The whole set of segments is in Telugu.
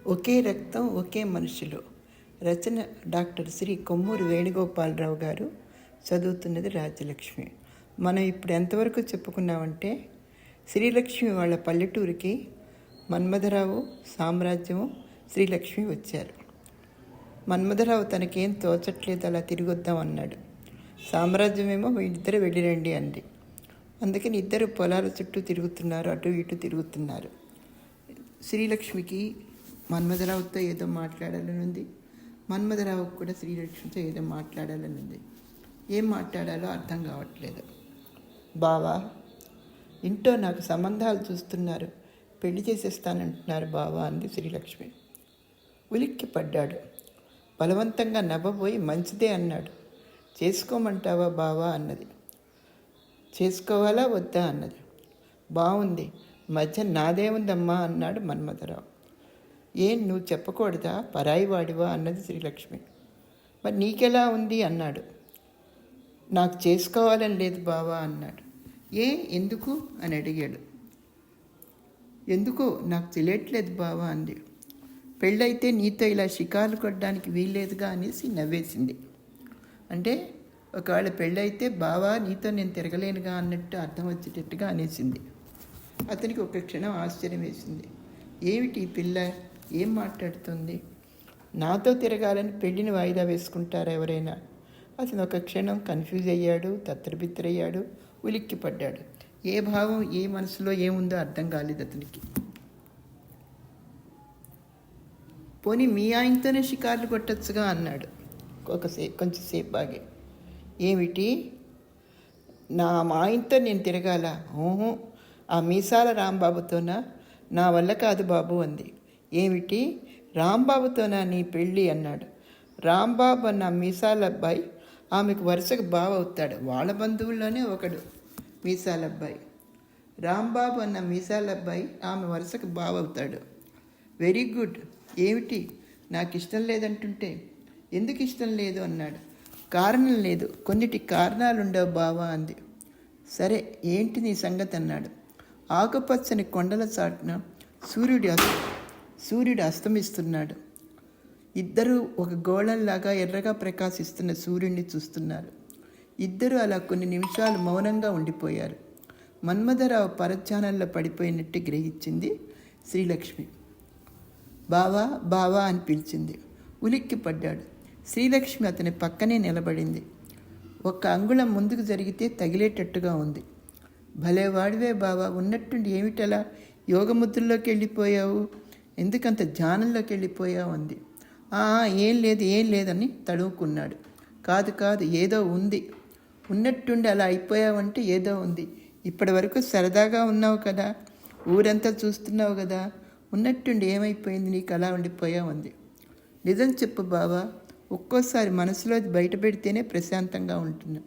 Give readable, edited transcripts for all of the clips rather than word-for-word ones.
ఒకే రక్తం ఒకే మనుషులు. రచన డాక్టర్ శ్రీ కొమ్మూరి వేణుగోపాలరావు గారు. చదువుతున్నది రాజ్యలక్ష్మి. మనం ఇప్పుడు ఎంతవరకు చెప్పుకున్నామంటే, శ్రీలక్ష్మి వాళ్ళ పల్లెటూరికి మన్మథరావు, సామ్రాజ్యము, శ్రీలక్ష్మి వచ్చారు. మన్మథరావు తనకేం తోచట్లేదు, అలా తిరిగొద్దాం అన్నాడు. సామ్రాజ్యమేమో ఇద్దరు వెళ్ళిరండి అంది. అందుకని ఇద్దరు పొలాల చుట్టూ తిరుగుతున్నారు, అటు ఇటు తిరుగుతున్నారు. శ్రీలక్ష్మికి మన్మథరావుతో ఏదో మాట్లాడాలని ఉంది, మన్మథరావుకు కూడా శ్రీలక్ష్మితో ఏదో మాట్లాడాలని ఉంది. ఏం మాట్లాడాలో అర్థం కావట్లేదు. బావా, ఇంట్లో నాకు సంబంధాలు చూస్తున్నారు, పెళ్లి చేసేస్తానంటున్నారు బావా అంది శ్రీలక్ష్మి. ఉలిక్కి పడ్డాడు. బలవంతంగా నవ్వబోయి మంచిదే అన్నాడు. చేసుకోమంటావా బావా అన్నది. చేసుకోవాలా వద్దా అన్నది. బాగుంది, మధ్య నాదేముందమ్మా అన్నాడు మన్మథరావు. ఏం నువ్వు చెప్పకూడదా, పరాయి వాడివా అన్నది శ్రీలక్ష్మి. మరి నీకెలా ఉంది అన్నాడు. నాకు చేసుకోవాలని లేదు బావా అన్నాడు. ఎందుకు అని అడిగాడు. ఎందుకో నాకు తెలియట్లేదు బావా అంది. పెళ్ళైతే నీతో ఇలా షికార్లు కొట్టడానికి వీల్లేదుగా అనేసి నవ్వేసింది. అంటే ఒకవేళ పెళ్ళైతే బావా నీతో నేను తిరగలేనుగా అన్నట్టు అర్థం వచ్చేటట్టుగా అనేసింది. అతనికి ఒక క్షణం ఆశ్చర్యం వేసింది. ఏమిటి ఈ పిల్ల ఏం మాట్లాడుతుంది? నాతో తిరగాలని పెళ్ళిని వాయిదా వేసుకుంటారా ఎవరైనా? అతను ఒక క్షణం కన్ఫ్యూజ్ అయ్యాడు, తత్తరబిత్తరయ్యాడు, ఉలిక్కి పడ్డాడు. ఏ భావం ఏ మనసులో ఏముందో అర్థం కాలేదు అతనికి. పోనీ మీ ఆయనతోనే షికార్లు కొట్టచ్చుగా అన్నాడు కొంచెంసేపు బాగే. ఏమిటి, మా ఆయనతో నేను తిరగాల? ఓహో, ఆ మీసాల రాంబాబుతోనా? నా వల్ల కాదు బాబు అంది. ఏమిటి, రాంబాబుతోనా నీ పెళ్ళి అన్నాడు. రాంబాబు అన్న మీసాల అబ్బాయి ఆమెకు వరుసకు బావ అవుతాడు. వాళ్ళ బంధువుల్లోనే ఒకడు మీసాల అబ్బాయి. రాంబాబు అన్న మీసాల అబ్బాయి ఆమె వరుసకు బావ అవుతాడు. Very good. ఏమిటి, నాకు ఇష్టం లేదంటుంటే? ఎందుకు ఇష్టం లేదు అన్నాడు. కారణం లేదు, కొన్నిటి కారణాలుండవు బావా అంది. సరే, ఏంటి నీ సంగతి అన్నాడు. ఆకుపచ్చని కొండల చాటున సూర్యుడు అస్తమిస్తున్నాడు. ఇద్దరూ ఒక గోళంలాగా ఎర్రగా ప్రకాశిస్తున్న సూర్యుడిని చూస్తున్నారు. ఇద్దరూ అలా కొన్ని నిమిషాలు మౌనంగా ఉండిపోయారు. మన్మథరావు పరధ్యానంలో పడిపోయినట్టు గ్రహించింది శ్రీలక్ష్మి. బావా బావా అని పిలిచింది. ఉలిక్కి పడ్డాడు. శ్రీలక్ష్మి అతని పక్కనే నిలబడింది. ఒక్క అంగుళం ముందుకు జరిగితే తగిలేటట్టుగా ఉంది. భలేవాడివే బావా, ఉన్నట్టుండి ఏమిటలా యోగముద్రలోకి వెళ్ళిపోయావు? ఎందుకంత ధ్యానంలోకి వెళ్ళిపోయావు అంది. ఏం లేదని తడువుకున్నాడు. కాదు ఏదో ఉంది. ఉన్నట్టుండి అలా అయిపోయావంటే ఏదో ఉంది. ఇప్పటి వరకు సరదాగా ఉన్నావు కదా, ఊరంతా చూస్తున్నావు కదా, ఉన్నట్టుండి ఏమైపోయింది నీకు అలా ఉండిపోయావు అంది. నిజం చెప్పు బావా, ఒక్కోసారి మనసులో బయట పెడితేనే ప్రశాంతంగా ఉంటున్నా.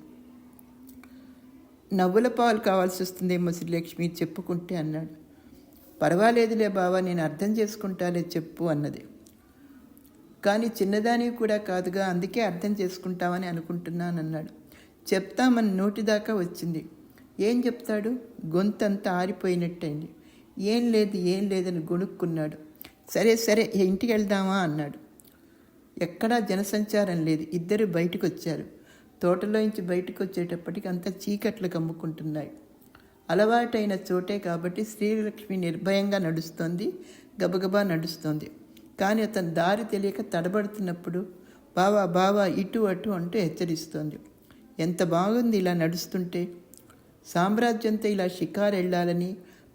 నవ్వుల పాలు కావాల్సి వస్తుందేమో శ్రీలక్ష్మి చెప్పుకుంటే అన్నాడు. పర్వాలేదులే బావా, నేను అర్థం చేసుకుంటాలే చెప్పు అన్నది. కానీ చిన్నదానివి కూడా కాదుగా, అందుకే అర్థం చేసుకుంటామని అనుకుంటున్నానన్నాడు. చెప్తామని నోటిదాకా వచ్చింది. ఏం చెప్తాడు? గొంతంతా ఆరిపోయినట్టయింది. ఏం లేదని గొణుక్కున్నాడు. సరే ఇంటికి వెళ్దామా అన్నాడు. ఎక్కడా జనసంచారం లేదు. ఇద్దరు బయటకు వచ్చారు. తోటలోంచి బయటకు వచ్చేటప్పటికి అంతా చీకట్లు కమ్ముకుంటున్నాయి. అలవాటైన చోటే కాబట్టి శ్రీలక్ష్మి నిర్భయంగా నడుస్తోంది, గబగబా నడుస్తోంది. కానీ అతను దారి తెలియక తడబడుతున్నప్పుడు బావా ఇటు అటు అంటూ హెచ్చరిస్తోంది. ఎంత బాగుంది ఇలా నడుస్తుంటే. సామ్రాజ్యంతో ఇలా షికారు వెళ్ళాలని,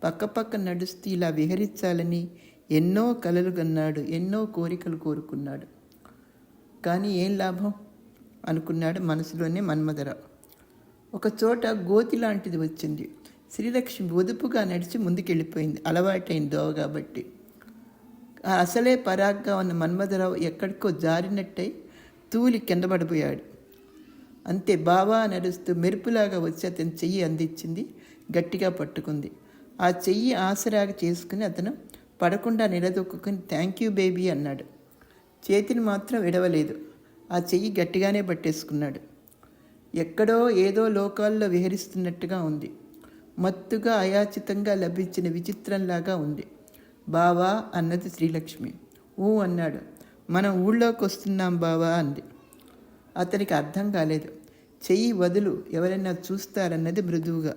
పక్కపక్క నడుస్తూ ఇలా విహరించాలని ఎన్నో కలలు కన్నాడు, ఎన్నో కోరికలు కోరుకున్నాడు. కానీ ఏం లాభం అనుకున్నాడు మనసులోనే మన్మథరావు. ఒక చోట గోతి లాంటిది వచ్చింది. శ్రీలక్ష్మి ఒదుపుగా నడిచి ముందుకెళ్ళిపోయింది, అలవాటైన దోవ కాబట్టి. అసలే పరాగ్గా ఉన్న మన్మథరావు ఎక్కడికో జారినట్టయి తూలి కిందపడిపోయాడు. అంతే, బావా నడుస్తూ మెరుపులాగా వచ్చి అతని చెయ్యి అందించింది, గట్టిగా పట్టుకుంది. ఆ చెయ్యి ఆసరాగా చేసుకుని అతను పడకుండా నిలదొక్కుని థ్యాంక్ యూ బేబీ అన్నాడు. చేతిని మాత్రం విడవలేదు. ఆ చెయ్యి గట్టిగానే పట్టేసుకున్నాడు. ఎక్కడో ఏదో లోకాల్లో విహరిస్తున్నట్టుగా ఉంది. మత్తుగా అయాచితంగా లభించిన విచిత్రంలాగా ఉంది. బావా అన్నది శ్రీలక్ష్మి. ఊ అన్నాడు. మనం ఊళ్ళోకి వస్తున్నాం బావా అంది. అతనికి అర్థం కాలేదు. చెయ్యి వదులు, ఎవరైనా చూస్తారన్నది మృదువుగా.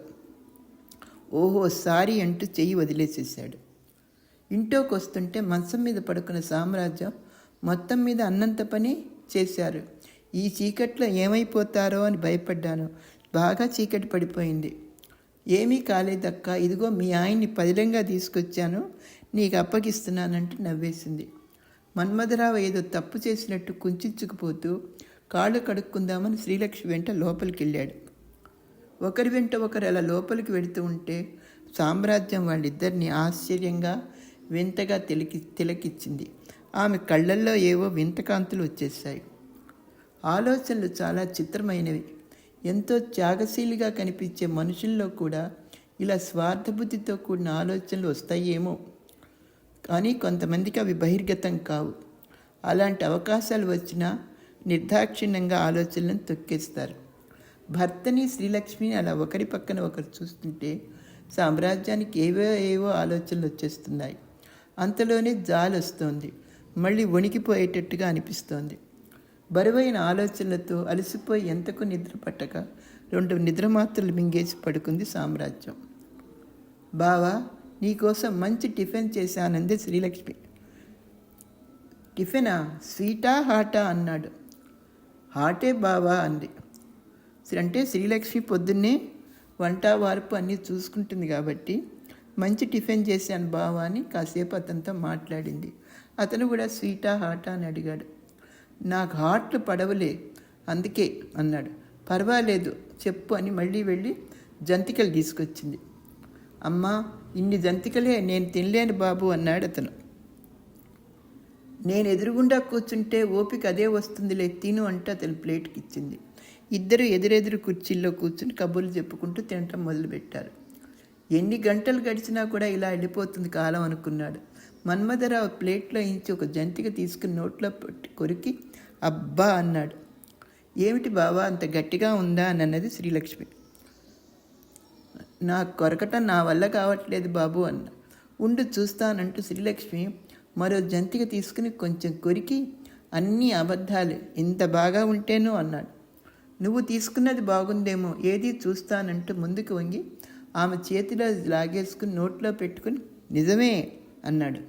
ఓహో సారీ అంటూ చెయ్యి వదిలేసేసాడు. ఇంట్లోకి వస్తుంటే మంచం మీద పడుకున్న సామ్రాజ్యం మొత్తం మీద అన్నంత పని చేశారు. ఈ చీకట్లో ఏమైపోతారో అని భయపడ్డాను. బాగా చీకటి పడిపోయింది. ఏమీ కాలేదక్క, ఇదిగో మీ ఆయన్ని పదిలంగా తీసుకొచ్చాను, నీకు అప్పగిస్తున్నానంటూ నవ్వేసింది. మన్మథరావు ఏదో తప్పు చేసినట్టు కుంచుకుపోతూ కాళ్ళు కడుక్కుందామని శ్రీలక్ష్మి వెంట లోపలికి వెళ్ళాడు. ఒకరి వెంట ఒకరు అలా లోపలికి వెళుతూ ఉంటే సామ్రాజ్యం వాళ్ళిద్దరిని ఆశ్చర్యంగా వింతగా తిలకిచ్చింది. ఆమె కళ్ళల్లో ఏవో వింతకాంతులు వచ్చేసాయి. ఆలోచనలు చాలా చిత్రమైనవి. ఎంతో త్యాగశీలిగా కనిపించే మనుషుల్లో కూడా ఇలా స్వార్థబుద్ధితో కూడిన ఆలోచనలు వస్తాయేమో, కానీ కొంతమందికి అవి బహిర్గతం కావు. అలాంటి అవకాశాలు వచ్చినా నిర్దాక్షిణ్యంగా ఆలోచనలను తొక్కేస్తారు. భర్తని శ్రీలక్ష్మిని అలా ఒకరి పక్కన ఒకరు చూస్తుంటే సామ్రాజ్యానికి ఏవో ఆలోచనలు వచ్చేస్తున్నాయి. అంతలోనే జాలి వస్తోంది. మళ్ళీ వణికిపోయేటట్టుగా అనిపిస్తోంది. బరువైన ఆలోచనలతో అలసిపోయి ఎంతకు నిద్ర పట్టక 2 నిద్రమాత్రలు మింగేసి పడుకుంది సామ్రాజ్యం. బావా, నీకోసం మంచి టిఫిన్ చేశానంది శ్రీలక్ష్మి. టిఫినా? స్వీటా హాటా అన్నాడు. హాటే బావా అంది. అంటే శ్రీలక్ష్మి పొద్దున్నే వంట వార్పు అన్నీ చూసుకుంటుంది కాబట్టి మంచి టిఫిన్ చేశాను బావా అని కాసేపు అతనితో మాట్లాడింది. అతను కూడా స్వీటా హాటా అని అడిగాడు. నాకు హాట్లు పడవలే, అందుకే అన్నాడు. పర్వాలేదు చెప్పు అని మళ్ళీ వెళ్ళి జంతికలు తీసుకొచ్చింది. అమ్మా, ఇన్ని జంతికలే నేను తినలేను బాబు అన్నాడు అతను. నేను ఎదురుగుండా కూర్చుంటే ఓపిక అదే వస్తుందిలే, తిను అంటే అతను ప్లేట్కి ఇచ్చింది. ఇద్దరు ఎదురెదురు కుర్చీల్లో కూర్చుని కబుర్లు చెప్పుకుంటూ తినటం మొదలుపెట్టారు. ఎన్ని గంటలు గడిచినా కూడా ఇలా వెళ్ళిపోతుంది కాలం అనుకున్నాడు. మన్మథరావు ప్లేట్లో ఇంచి ఒక జంతిక తీసుకుని నోట్లో పెట్టి కొరికి అబ్బా అన్నాడు. ఏమిటి బావా అంత గట్టిగా ఉందా అని అన్నది శ్రీలక్ష్మి. నాకు కొరకటం నా వల్ల కావట్లేదు బాబు అన్న. ఉండు చూస్తానంటూ శ్రీలక్ష్మి మరో జంతిక తీసుకుని కొంచెం కొరికి అన్నీ అబద్ధాలే, ఇంత బాగా ఉంటేనూ అన్నాడు. నువ్వు తీసుకున్నది బాగుందేమో, ఏది చూస్తానంటూ ముందుకు వంగి ఆమె చేతిలో లాగేసుకుని నోట్లో పెట్టుకుని నిజమే అన్నాడు.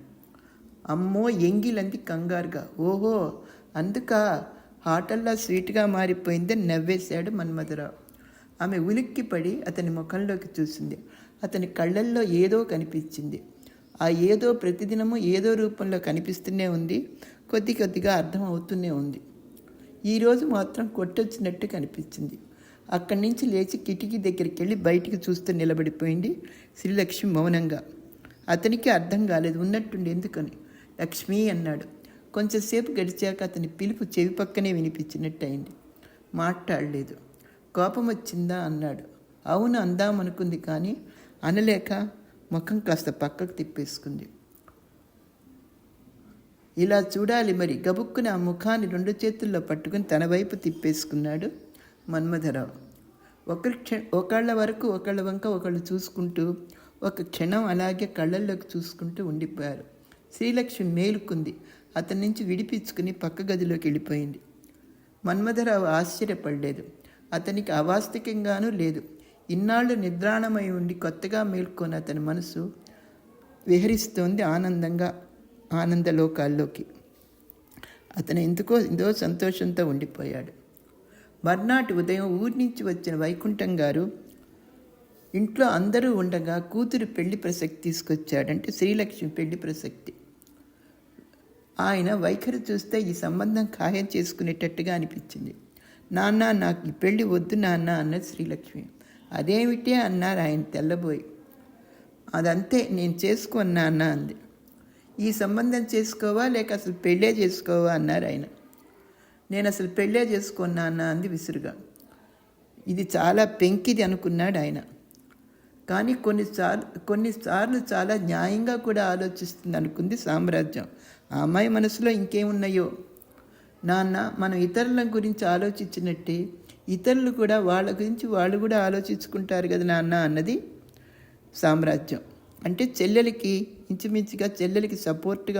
అమ్మో ఎంగిలంది కంగారుగా. ఓహో అందుకా హాటల్లా స్వీట్గా మారిపోయిందని నవ్వేశాడు మన్మథరావు. ఆమె ఉలిక్కిపడి అతని ముఖంలోకి చూసింది. అతని కళ్ళల్లో ఏదో కనిపించింది. ఆ ఏదో ప్రతిదినము ఏదో రూపంలో కనిపిస్తూనే ఉంది, కొద్ది కొద్దిగా అర్థం అవుతూనే ఉంది. ఈరోజు మాత్రం కొట్టొచ్చినట్టు కనిపించింది. అక్కడి నుంచి లేచి కిటికీ దగ్గరికి వెళ్ళి బయటికి చూస్తూ నిలబడిపోయింది శ్రీలక్ష్మి మౌనంగా. అతనికి అర్థం కాలేదు ఉన్నట్టుండి ఎందుకని. లక్ష్మి అన్నాడు. కొంచెంసేపు గడిచాక అతని పిలుపు చెవి పక్కనే వినిపించినట్టు అయింది. మాట్లాడలేదు. కోపం వచ్చిందా అన్నాడు. అవును అందామనుకుంది, కానీ అనలేక ముఖం కాస్త పక్కకు తిప్పేసుకుంది. ఇలా చూడాలి మరి, గబుక్కున ఆ ముఖాన్ని 2 చేతుల్లో పట్టుకుని తన వైపు తిప్పేసుకున్నాడు మన్మథరావు. ఒకళ్ళ వరకు ఒకళ్ళ వంక ఒకళ్ళు చూసుకుంటూ ఒక క్షణం అలాగే కళ్ళల్లోకి చూసుకుంటూ ఉండిపోయారు. శ్రీలక్ష్మి మేలుకుంది. అతని నుంచి విడిపించుకుని పక్క గదిలోకి వెళ్ళిపోయింది. మన్మథరావు ఆశ్చర్యపడలేదు. అతనికి అవాస్తవికంగానూ లేదు. ఇన్నాళ్ళు నిద్రాణమై ఉండి కొత్తగా మేల్కొని అతని మనసు విహరిస్తోంది ఆనందలోకాల్లోకి. అతను ఎంతో సంతోషంతో ఉండిపోయాడు. మర్నాటి ఉదయం ఊరి నుంచి వచ్చిన వైకుంఠం గారు ఇంట్లో అందరూ ఉండగా కూతురు పెళ్లి ప్రసక్తి తీసుకొచ్చాడంటే శ్రీలక్ష్మి పెళ్లి ప్రసక్తి. ఆయన వైఖరి చూస్తే ఈ సంబంధం ఖాయం చేసుకునేటట్టుగా అనిపించింది. నాన్న నాకు ఈ పెళ్లి వద్దు నాన్న అన్నది శ్రీలక్ష్మి. అదేమిటే అన్నారు ఆయన తెల్లబోయి. అదంతే, నేను చేసుకోను నాన్న అంది. ఈ సంబంధం చేసుకోవా లేక అసలు పెళ్ళే చేసుకోవా అన్నారు ఆయన. నేను అసలు పెళ్ళే చేసుకోను నాన్న అంది విసురుగా. ఇది చాలా పెంకిది అనుకున్నాడు ఆయన. కానీ కొన్నిసార్లు చాలా న్యాయంగా కూడా ఆలోచిస్తుంది అనుకుంది సామ్రాజ్యం. ఆ అమ్మాయి మనసులో ఇంకేమున్నాయో. నాన్న, మనం ఇతరుల గురించి ఆలోచించినట్టే ఇతరులు కూడా వాళ్ళ గురించి వాళ్ళు కూడా ఆలోచించుకుంటారు కదా నాన్న అన్నది సామ్రాజ్యం. అంటే ఇంచుమించుగా చెల్లెలికి సపోర్ట్గా